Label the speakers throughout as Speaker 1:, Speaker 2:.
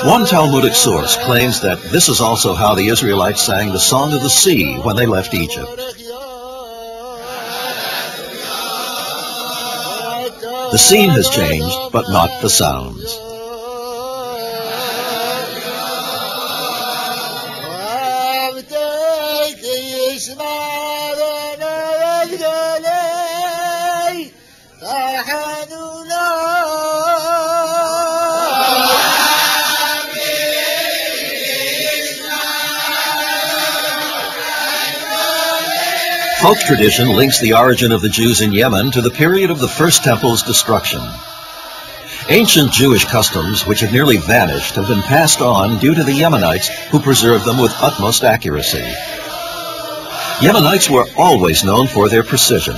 Speaker 1: One Talmudic source claims that this is also how the Israelites sang the Song of the Sea when they left Egypt. The scene has changed, but not the sounds. Folk tradition links the origin of the Jews in Yemen to the period of the First Temple's destruction. Ancient Jewish customs, which have nearly vanished, have been passed on due to the Yemenites, who preserved them with utmost accuracy. Yemenites were always known for their precision.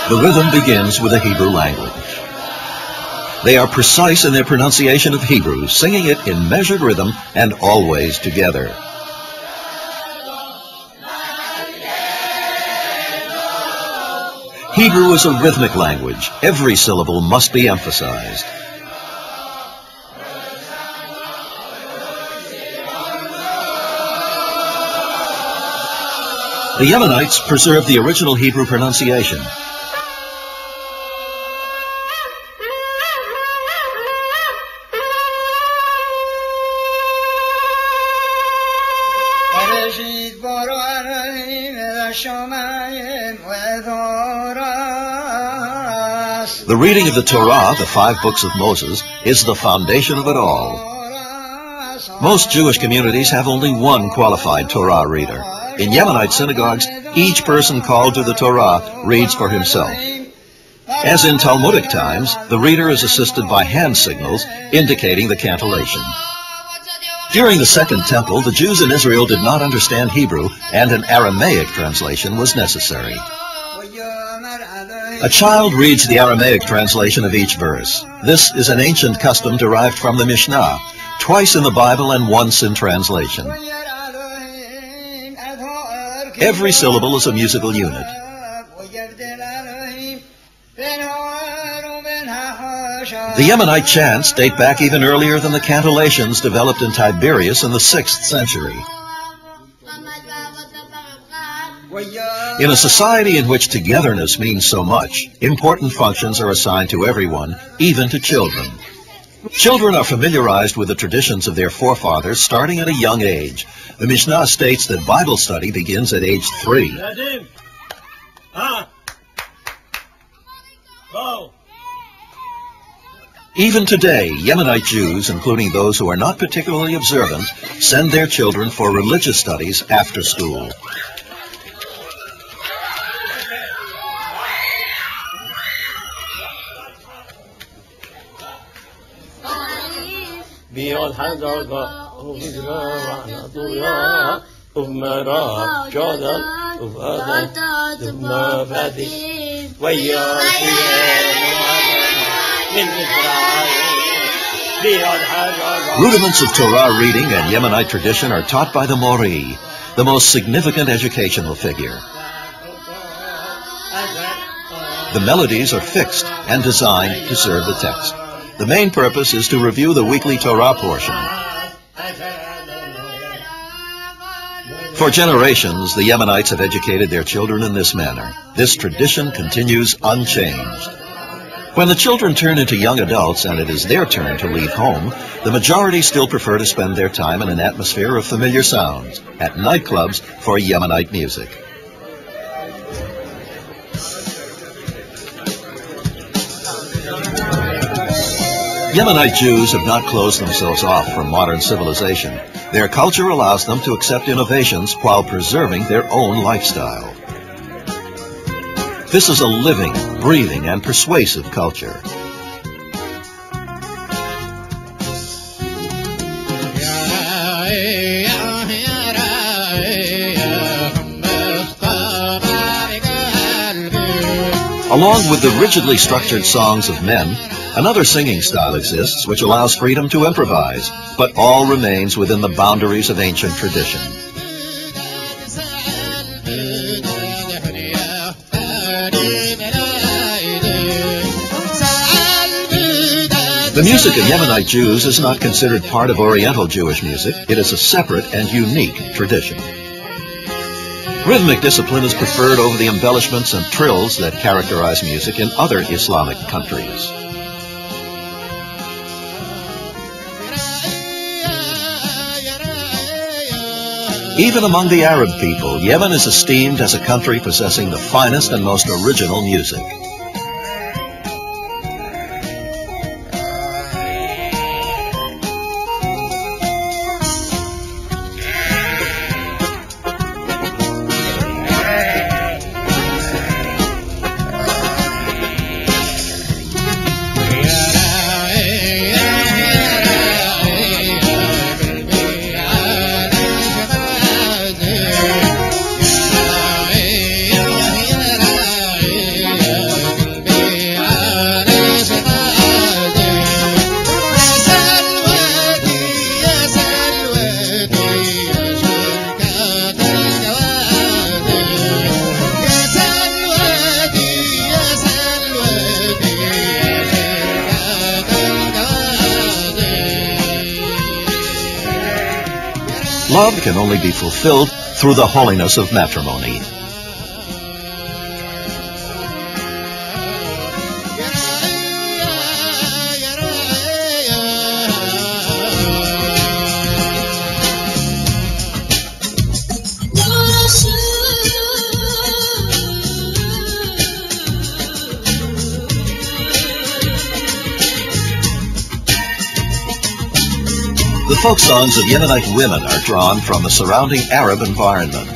Speaker 1: The rhythm begins with the Hebrew language. They are precise in their pronunciation of Hebrew, singing it in measured rhythm and always together. Hebrew is a rhythmic language. Every syllable must be emphasized. The Yemenites preserved the original Hebrew pronunciation. The reading of the Torah, the 5 books of Moses, is the foundation of it all. Most Jewish communities have only one qualified Torah reader. In Yemenite synagogues, each person called to the Torah reads for himself. As in Talmudic times, the reader is assisted by hand signals indicating the cantillation. During the Second Temple, the Jews in Israel did not understand Hebrew, and an Aramaic translation was necessary. A child reads the Aramaic translation of each verse. This is an ancient custom derived from the Mishnah, twice in the Bible and once in translation. Every syllable is a musical unit. The Yemenite chants date back even earlier than the cantillations developed in Tiberias in the 6th century. In a society in which togetherness means so much, important functions are assigned to everyone, even to children. Children are familiarized with the traditions of their forefathers starting at a young age. The Mishnah states that Bible study begins at age 3. Even today, Yemenite Jews, including those who are not particularly observant, send their children for religious studies after school. Rudiments of Torah reading and Yemenite tradition are taught by the Mori, the most significant educational figure. The melodies are fixed and designed to serve the text. The main purpose is to review the weekly Torah portion. For generations, the Yemenites have educated their children in this manner. This tradition continues unchanged. When the children turn into young adults and it is their turn to leave home, the majority still prefer to spend their time in an atmosphere of familiar sounds, at nightclubs for Yemenite music. Yemenite Jews have not closed themselves off from modern civilization. Their culture allows them to accept innovations while preserving their own lifestyle. This is a living, breathing, and persuasive culture. Along with the rigidly structured songs of men, another singing style exists which allows freedom to improvise, but all remains within the boundaries of ancient tradition. The music of Yemenite Jews is not considered part of Oriental Jewish music. It is a separate and unique tradition. Rhythmic discipline is preferred over the embellishments and trills that characterize music in other Islamic countries. Even among the Arab people, Yemen is esteemed as a country possessing the finest and most original music. Love can only be fulfilled through the holiness of matrimony. The folk songs of Yemenite women are drawn from the surrounding Arab environment.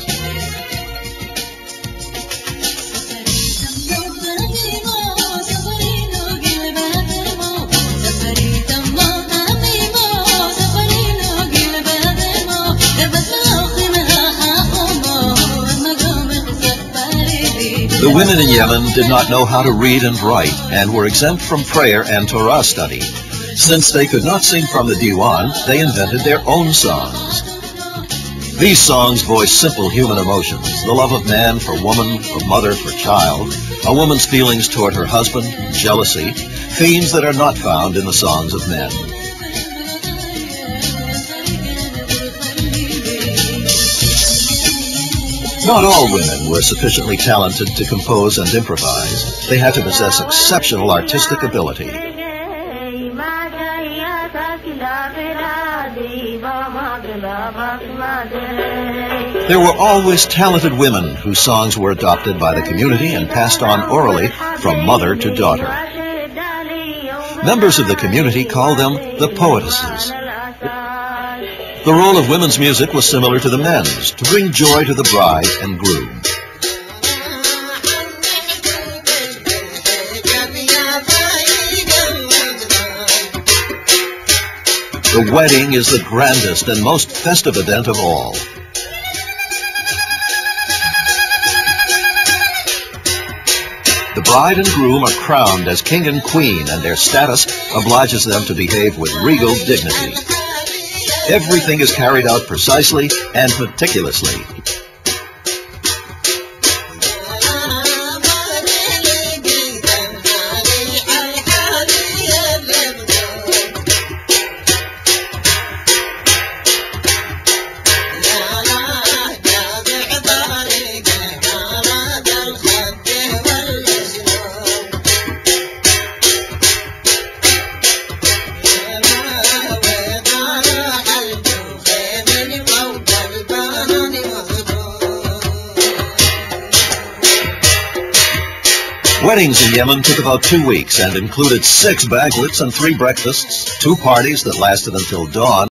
Speaker 1: The women in Yemen did not know how to read and write and were exempt from prayer and Torah study. Since they could not sing from the diwan, they invented their own songs. These songs voice simple human emotions, the love of man for woman, of mother for child, a woman's feelings toward her husband, jealousy, themes that are not found in the songs of men. Not all women were sufficiently talented to compose and improvise. They had to possess exceptional artistic ability. There were always talented women whose songs were adopted by the community and passed on orally from mother to daughter. Members of the community called them the poetesses. The role of women's music was similar to the men's, to bring joy to the bride and groom. The wedding is the grandest and most festive event of all. The bride and groom are crowned as king and queen, and their status obliges them to behave with regal dignity. Everything is carried out precisely and meticulously. Weddings in Yemen took about 2 weeks and included 6 banquets and 3 breakfasts, 2 parties that lasted until dawn.